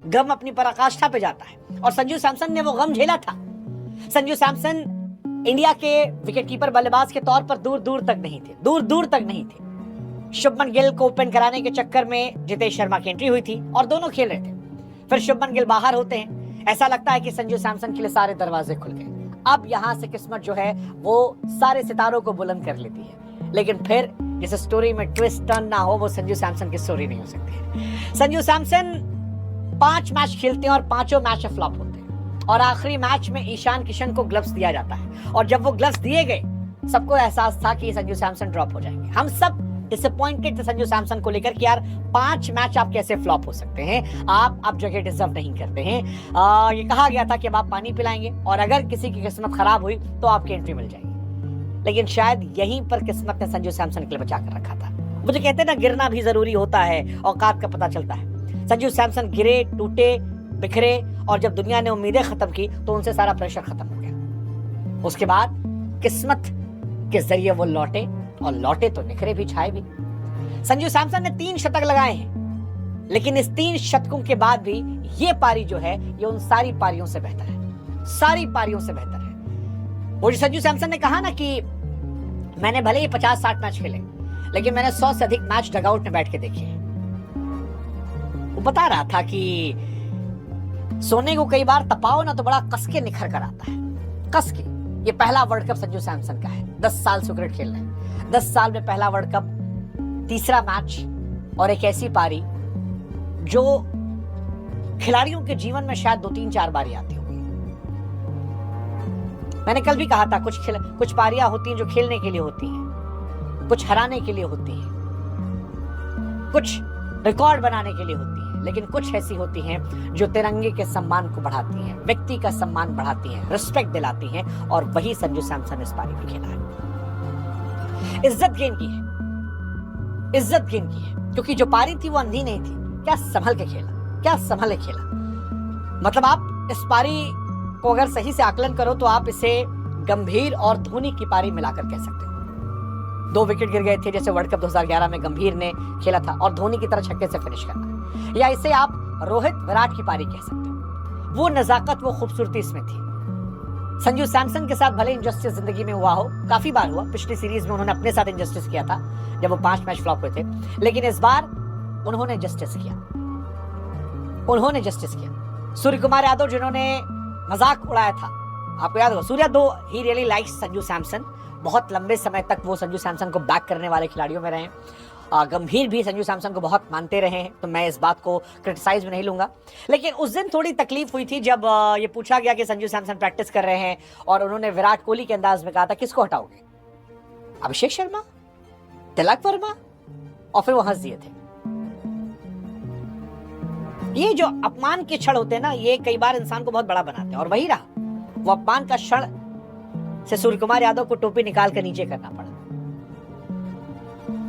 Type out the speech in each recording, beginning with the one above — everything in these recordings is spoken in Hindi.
गम अपनी पराकाष्ठा पे जाता है और संजू सैमसन ने वो गम झेला था। संजू सैमसन इंडिया के विकेटकीपर बल्लेबाज के तौर पर दूर दूर तक नहीं थे। शुभमन गिल को ओपन कराने के चक्कर में जितेश शर्मा की एंट्री हुई थी और दोनों खेल रहे थे। फिर शुभमन गिल बाहर होते हैं, ऐसा लगता है कि संजू सैमसन के लिए सारे दरवाजे खुल गए। अब यहां से किस्मत जो है वो सारे सितारों को बुलंद कर लेती है, लेकिन फिर जिस स्टोरी में ट्विस्ट टर्न ना हो वो संजू सैमसन की स्टोरी नहीं हो सकती है। संजू सैमसन 5 मैच खेलते हैं और 5 मैच फ्लॉप होते हैं और आखिरी मैच में ईशान किशन को ग्लव्स दिया जाता है और जब वो ग्लव्स दिए गए सबको एहसास था कि संजू सैमसन ड्रॉप हो जाएंगे। हम सब डिसअपॉइंटेड थे संजू सैमसन को लेकर कि यार 5 मैच आप कैसे फ्लॉप हो सकते हैं, आप जगह डिजर्व नहीं करते हैं। ये कहा गया था कि अब आप पानी पिलाएंगे और अगर किसी की किस्मत खराब हुई तो आपकी एंट्री मिल जाएगी, लेकिन शायद यहीं पर किस्मत ने संजू सैमसन के लिए बचा कर रखा था। मुझे कहते हैं ना, गिरना भी जरूरी होता है, औकात का पता चलता है। संजू सैमसन गिरे, टूटे, बिखरे और जब दुनिया ने उम्मीदें खत्म की तो उनसे सारा प्रेशर खत्म हो गया। उसके बाद किस्मत के जरिए वो लौटे और लौटे तो निखरे भी, छाए भी। संजू सैमसन ने 3 शतक लगाए हैं, लेकिन इस 3 शतकों के बाद भी ये पारी जो है ये उन सारी पारियों से बेहतर है, सारी पारियों से बेहतर है। वो जो संजू सैमसन ने कहा ना कि मैंने भले ही 50-60 मैच खेले, लेकिन मैंने 100 से अधिक मैच डगआउट में बैठ के देखे। वो बता रहा था कि सोने को कई बार तपाओ ना तो बड़ा कस के निखर कर आता है, कस के। ये पहला वर्ल्ड कप संजू सैमसन का है, 10 साल से क्रिकेट खेल रहे हैं, 10 साल में पहला वर्ल्ड कप, तीसरा मैच और एक ऐसी पारी जो खिलाड़ियों के जीवन में शायद 2-3-4 बारी आती होगी। मैंने कल भी कहा था कुछ पारियां होती हैं जो खेलने के लिए होती हैं, कुछ हराने के लिए होती हैं, कुछ रिकॉर्ड बनाने के लिए होती हैं, लेकिन कुछ ऐसी होती हैं जो तिरंगे के सम्मान को बढ़ाती हैं, व्यक्ति का सम्मान बढ़ाती हैं, रिस्पेक्ट दिलाती हैं, और वही संजू सैमसन इस पारी में खेला है। इज्जत गेन की है, इज्जत गेन की है, क्योंकि जो पारी थी वो अंधी नहीं थी। क्या संभल के खेला, क्या संभल के खेला। मतलब आप इस पारी को अगर सही से आकलन करो तो आप इसे गंभीर और धोनी की पारी मिलाकर कह सकते हो। 2 विकेट गिर गए थे जैसे वर्ल्ड कप 2011 में गंभीर ने खेला था और धोनी की तरह छक्के से फिनिश करना, या इसे आप रोहित विराट की पारी कह सकते हो। वो नजाकत, वो खूबसूरती इसमें थी। संजू सैमसन के साथ भले इंजस्टिस जिंदगी में हुआ हो, काफी बार हुआ, पिछली सीरीज में उन्होंने अपने साथ इंजस्टिस किया था जब वो 5 मैच फ्लॉप हुए थे, लेकिन इस बार उन्होंने जस्टिस किया, उन्होंने जस्टिस किया। सूर्य कुमार यादव जिन्होंने मजाक उड़ाया था, आपको याद होगा, सूर्या दो he really likes Sanju Samson, बहुत लंबे समय तक वो संजू सैमसन को बैक करने वाले खिलाड़ियों में रहे। गंभीर भी संजू सैमसन को बहुत मानते रहे हैं, तो मैं इस बात को क्रिटिसाइज में नहीं लूंगा। लेकिन उस दिन थोड़ी तकलीफ हुई थी जब ये पूछा गया कि संजू सैमसन प्रैक्टिस कर रहे हैं और उन्होंने विराट कोहली के अंदाज में कहा था किसको हटाओगे, अभिषेक शर्मा, तिलक वर्मा, और फिर वो हंस दिए थे। ये जो अपमान के क्षण होते हैं ना, ये कई बार इंसान को बहुत बड़ा बनाते हैं, और वही रहा। वो अपमान का क्षण से सूर्य कुमार यादव को टोपी निकाल कर नीचे करना पड़ा।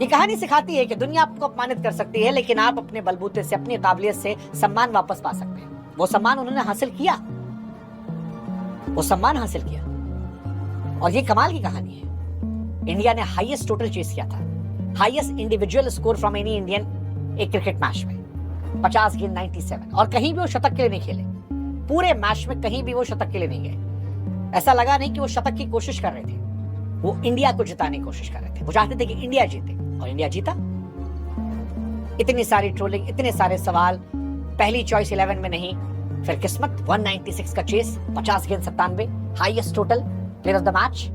ये कहानी सिखाती है कि दुनिया आपको अपमानित कर सकती है, लेकिन आप अपने बलबूते से, अपनी काबिलियत से सम्मान वापस पा सकते हैं। वो सम्मान उन्होंने हासिल किया, वो सम्मान हासिल किया, और ये कमाल की कहानी है। इंडिया ने हाईएस्ट टोटल चेस किया था, highest individual score from any Indian एक क्रिकेट मैच में, 50 गेंद 97, और कहीं भी वो शतक के लिए नहीं खेले। पूरे मैच में कहीं भी वो शतक के लिए नहीं गए। ऐसा लगा नहीं कि वो शतक की कोशिश कर रहे थे, वो इंडिया को जिताने की कोशिश कर रहे थे। वो चाहते थे कि इंडिया जीते, और इंडिया जीता। इतनी सारी ट्रोलिंग, इतने सारे सवाल, पहली चॉइस 11 में नहीं, फिर किस्मत, 196 का चेस, 50 गेंद 97, highest total, player of the match,